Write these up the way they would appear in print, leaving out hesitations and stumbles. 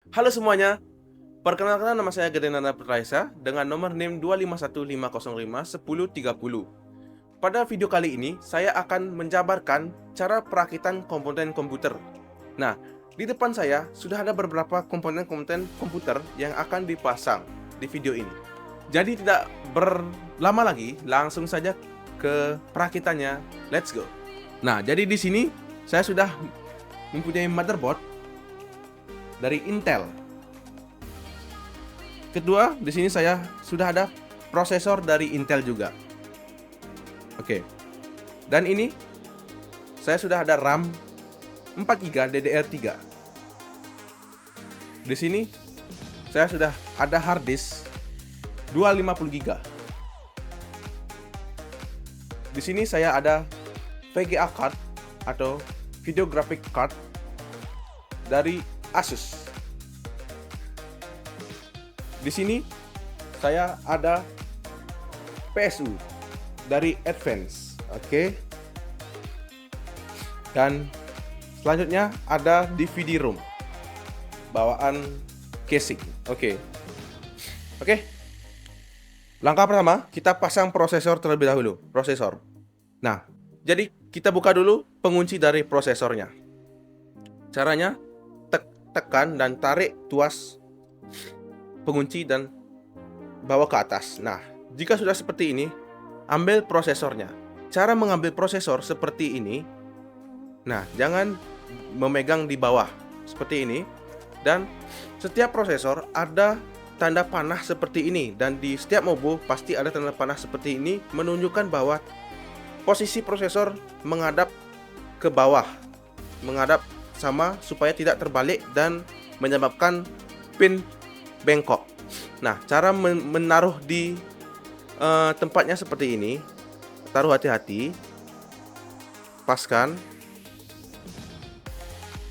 Halo semuanya, perkenalkan nama saya Gedenana Praisa dengan nomor NIM 2515051030. Pada video kali ini, saya akan menjabarkan cara perakitan komponen komputer. Nah, di depan saya sudah ada beberapa komponen-komponen komputer yang akan dipasang di video ini. Jadi tidak berlama lagi, langsung saja ke perakitannya. Let's go. Nah, jadi di sini saya sudah mempunyai motherboard dari Intel. Kedua, di sini saya sudah ada prosesor dari Intel juga. Oke. Dan ini saya sudah ada RAM 4GB DDR3. Di sini saya sudah ada hard disk 250GB. Di sini saya ada VGA card atau video graphic card dari Asus. Di sini saya ada PSU dari Advance, oke. Dan selanjutnya ada DVD ROM bawaan casing, oke. Langkah pertama, kita pasang prosesor terlebih dahulu, prosesor. Nah, jadi kita buka dulu pengunci dari prosesornya. Caranya, tekan dan tarik tuas pengunci dan bawa ke atas. Nah, jika sudah seperti ini, ambil prosesornya. Cara mengambil prosesor seperti ini. Nah, jangan memegang di bawah seperti ini. Dan setiap prosesor ada tanda panah seperti ini, dan di setiap mobo pasti ada tanda panah seperti ini menunjukkan bahwa posisi prosesor menghadap ke bawah, menghadap sama supaya tidak terbalik dan menyebabkan pin bengkok. Nah, cara menaruh di tempatnya seperti ini. Taruh hati-hati, paskan.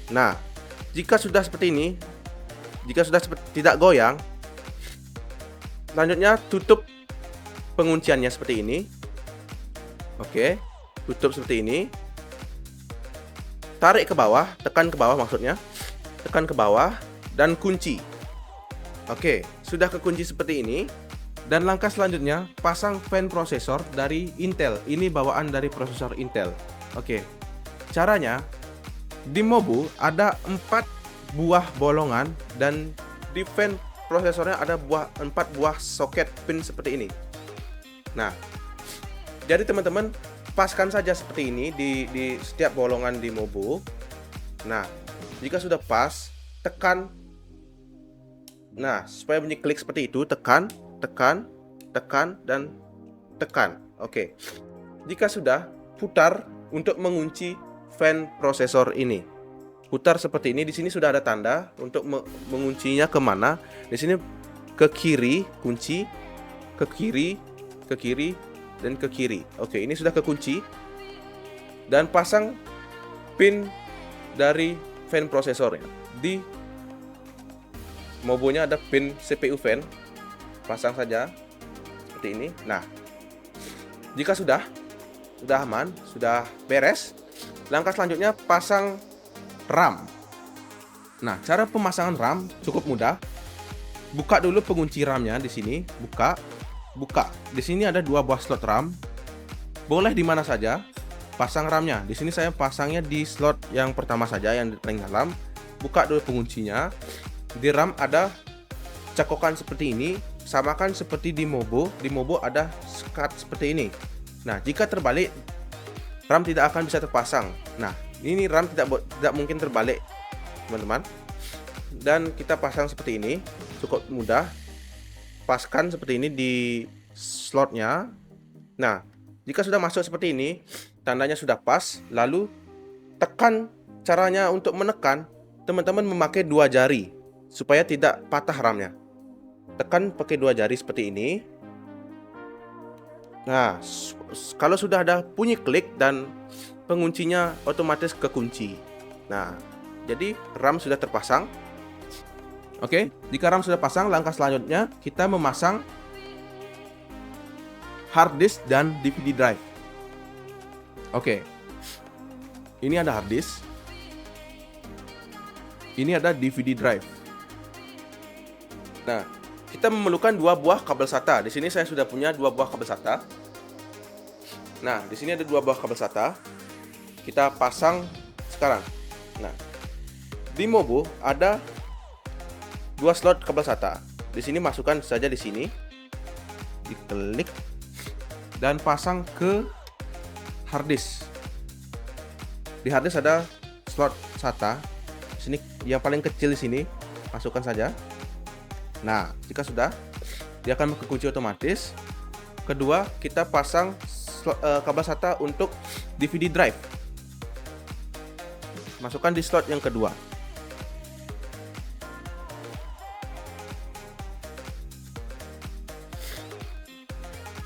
Nah, jika sudah seperti ini, jika sudah tidak goyang, selanjutnya tutup pengunciannya seperti ini. Oke, tutup seperti ini. Tarik ke bawah, tekan ke bawah maksudnya. Tekan ke bawah dan kunci. Oke, sudah kekunci seperti ini. Dan langkah selanjutnya, pasang fan prosesor dari Intel. Ini bawaan dari prosesor Intel. Oke, caranya, di mobu ada 4 buah bolongan, dan di fan prosesornya ada 4 buah soket pin seperti ini. Nah, jadi teman-teman paskan saja seperti ini di setiap bolongan di mobu. Nah, jika sudah pas, tekan. Nah, supaya bunyi klik seperti itu, tekan, dan tekan. Oke. Jika sudah, putar untuk mengunci fan prosesor ini. Putar seperti ini. Di sini sudah ada tanda untuk menguncinya kemana. Di sini ke kiri, kunci, ke kiri, dan ke kiri. Oke, ini sudah kekunci. Dan pasang pin dari fan prosesornya. Di mobonya ada pin CPU fan. Pasang saja seperti ini. Nah, jika sudah aman, sudah beres, langkah selanjutnya pasang RAM. Nah, cara pemasangan RAM cukup mudah. Buka dulu pengunci RAM-nya di sini, buka. Di sini ada 2 buah slot RAM. Boleh di mana saja. Pasang RAM-nya. Di sini saya pasangnya di slot yang pertama saja, yang paling dalam. Buka dulu penguncinya. Di RAM ada cakokan seperti ini, samakan seperti di mobo. Di mobo ada skat seperti ini. Nah, jika terbalik, RAM tidak akan bisa terpasang. Nah, ini RAM tidak mungkin terbalik, teman-teman. Dan kita pasang seperti ini, cukup mudah. Paskan seperti ini di slotnya. Nah, jika sudah masuk seperti ini, tandanya sudah pas. Lalu tekan. Caranya untuk menekan, teman-teman memakai 2 jari supaya tidak patah RAM-nya. Tekan pakai 2 jari seperti ini. Nah, kalau sudah ada bunyi klik dan penguncinya otomatis kekunci. Nah, jadi RAM sudah terpasang. Oke, jika RAM sudah pasang, langkah selanjutnya kita memasang hard disk dan DVD drive. Oke, ini ada hard disk, ini ada DVD drive. Nah, kita memerlukan 2 buah kabel SATA. Di sini saya sudah punya 2 buah kabel SATA. Nah, di sini ada 2 buah kabel SATA. Kita pasang sekarang. Nah, di Mobo ada 2 slot kabel SATA. Di sini masukkan saja di sini. Diklik dan pasang ke harddisk. Di harddisk ada slot SATA. Di sini yang paling kecil di sini, masukkan saja. Nah, jika sudah, dia akan kekunci otomatis. Kedua, kita pasang kabel SATA untuk DVD drive. Masukkan di slot yang kedua.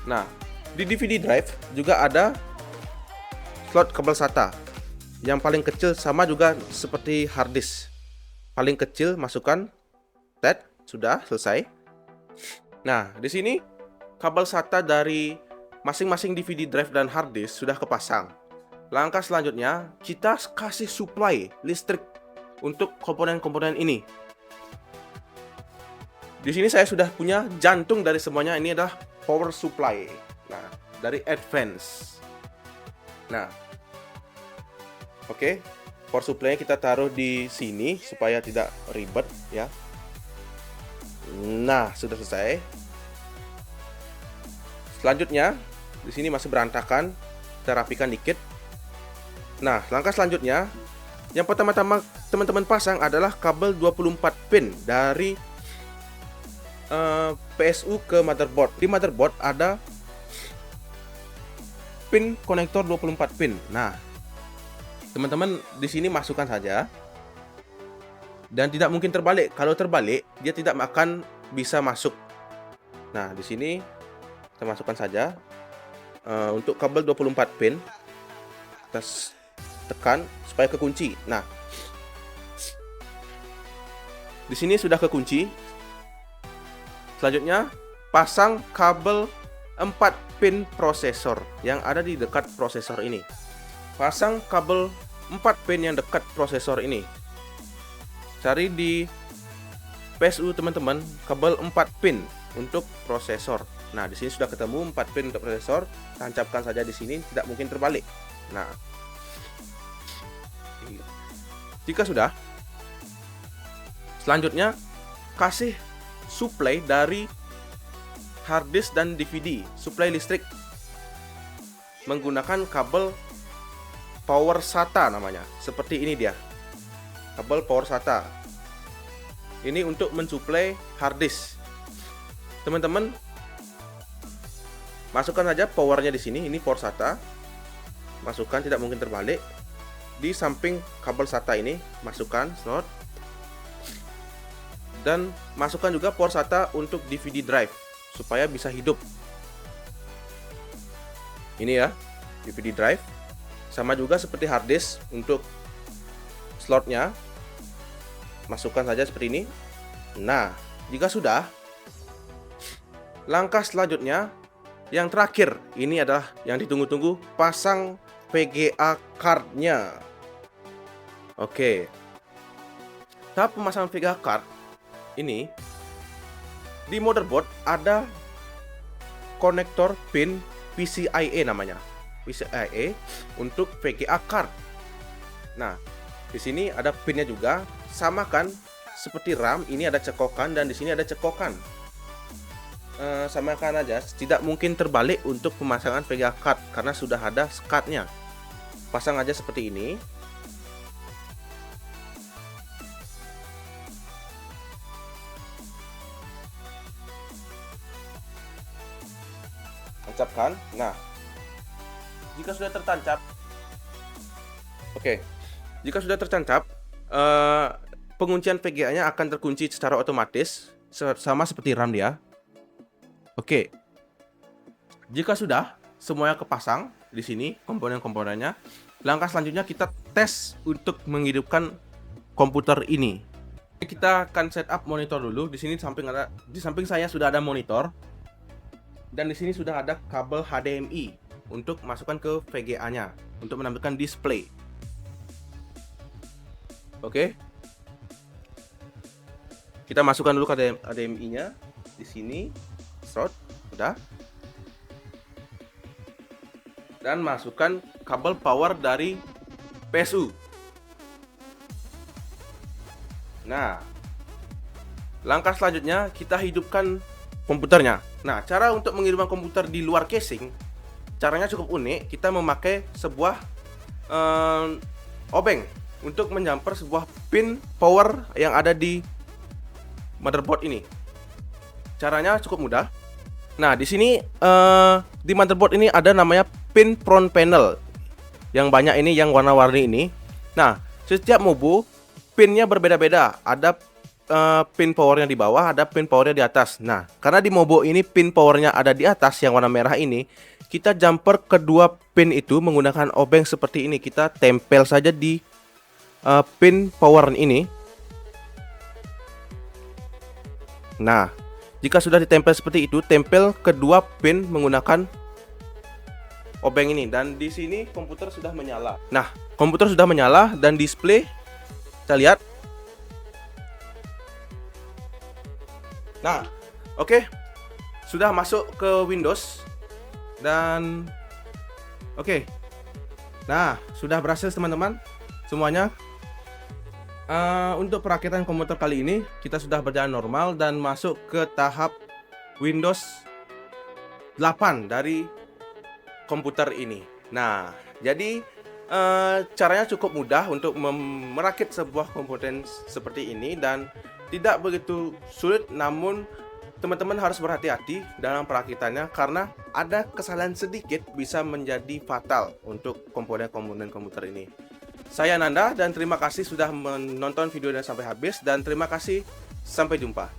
Nah, di DVD drive juga ada slot kabel SATA. Yang paling kecil sama juga seperti harddisk. Paling kecil masukkan, sudah selesai. Nah, di sini kabel SATA dari masing-masing DVD drive dan harddisk sudah kepasang. Langkah selanjutnya, kita kasih supply listrik untuk komponen-komponen ini. Di sini saya sudah punya jantung dari semuanya. Ini adalah power supply. Nah, dari Advance. Nah, oke, power supply kita taruh di sini supaya tidak ribet ya. Nah, sudah selesai. Selanjutnya, di sini masih berantakan. Kita rapikan dikit. Nah, langkah selanjutnya, yang pertama-tama teman-teman pasang adalah kabel 24 pin dari PSU ke motherboard. Di motherboard ada pin konektor 24 pin. Nah, teman-teman di sini masukkan saja. Dan tidak mungkin terbalik. Kalau terbalik, dia tidak akan bisa masuk. Nah, di sini kita masukkan saja. Untuk kabel 24 pin, kita tekan supaya kekunci. Nah, di sini sudah kekunci. Selanjutnya, pasang kabel 4 pin prosesor yang ada di dekat prosesor ini. Pasang kabel 4 pin yang dekat prosesor ini. Cari di PSU teman-teman, kabel 4 pin untuk prosesor. Nah, di sini sudah ketemu 4 pin untuk prosesor. Tancapkan saja di sini, tidak mungkin terbalik. Nah, jika sudah, selanjutnya kasih supply dari harddisk dan DVD, supply listrik menggunakan kabel power SATA namanya. Seperti ini dia. Kabel power SATA. Ini untuk mensuplai harddisk. Teman-teman, masukkan saja powernya di sini. Ini power SATA. Masukkan, tidak mungkin terbalik. Di samping kabel SATA ini, masukkan slot. Dan masukkan juga power SATA untuk DVD drive supaya bisa hidup. Ini ya, DVD drive. Sama juga seperti harddisk untuk slotnya. Masukkan saja seperti ini. Nah, jika sudah, langkah selanjutnya yang terakhir, ini adalah yang ditunggu-tunggu, pasang VGA card-nya. Oke. Tahap pemasangan VGA card ini, di motherboard ada konektor pin PCIe namanya. PCIe untuk VGA card. Nah, di sini ada pinnya juga, samakan seperti RAM, ini ada cekokan dan di sini ada cekokan. Samakan aja, tidak mungkin terbalik untuk pemasangan VGA card karena sudah ada SCART-nya. Pasang aja seperti ini. Tancapkan. Nah, jika sudah tertancap, jika sudah tertancap, penguncian VGA-nya akan terkunci secara otomatis, sama seperti RAM dia. Oke, jika sudah semuanya kepasang di sini komponen-komponennya, langkah selanjutnya kita tes untuk menghidupkan komputer ini. Kita akan setup monitor dulu. Di sini di samping saya sudah ada monitor. Dan di sini sudah ada kabel HDMI untuk masukkan ke VGA-nya untuk menampilkan display. Oke. Kita masukkan dulu ke HDMI-nya di sini, slot, udah. Dan masukkan kabel power dari PSU. Nah, langkah selanjutnya kita hidupkan komputernya. Nah, cara untuk menghidupkan komputer di luar casing, caranya cukup unik. Kita memakai sebuah obeng untuk menjumper sebuah pin power yang ada di motherboard ini. Caranya cukup mudah. Nah, di sini di motherboard ini ada namanya pin front panel. Yang banyak ini yang warna-warni ini. Nah, setiap mobo pinnya berbeda-beda. Ada pin powernya di bawah, ada pin powernya di atas. Nah, karena di mobo ini pin powernya ada di atas yang warna merah ini, kita jumper kedua pin itu menggunakan obeng seperti ini. Kita tempel saja di pin power ini. Nah, jika sudah ditempel seperti itu, tempel kedua pin menggunakan obeng ini, dan di sini komputer sudah menyala. Nah, komputer sudah menyala dan display kita lihat. Nah, oke. Sudah masuk ke Windows dan oke. Nah, sudah berhasil teman-teman semuanya. Untuk perakitan komputer kali ini kita sudah berjalan normal dan masuk ke tahap Windows 8 dari komputer ini. Nah, jadi caranya cukup mudah untuk merakit sebuah komponen seperti ini dan tidak begitu sulit, namun teman-teman harus berhati-hati dalam perakitannya karena ada kesalahan sedikit bisa menjadi fatal untuk komponen-komponen komputer ini. Saya Nanda dan terima kasih sudah menonton videonya sampai habis, dan terima kasih, sampai jumpa.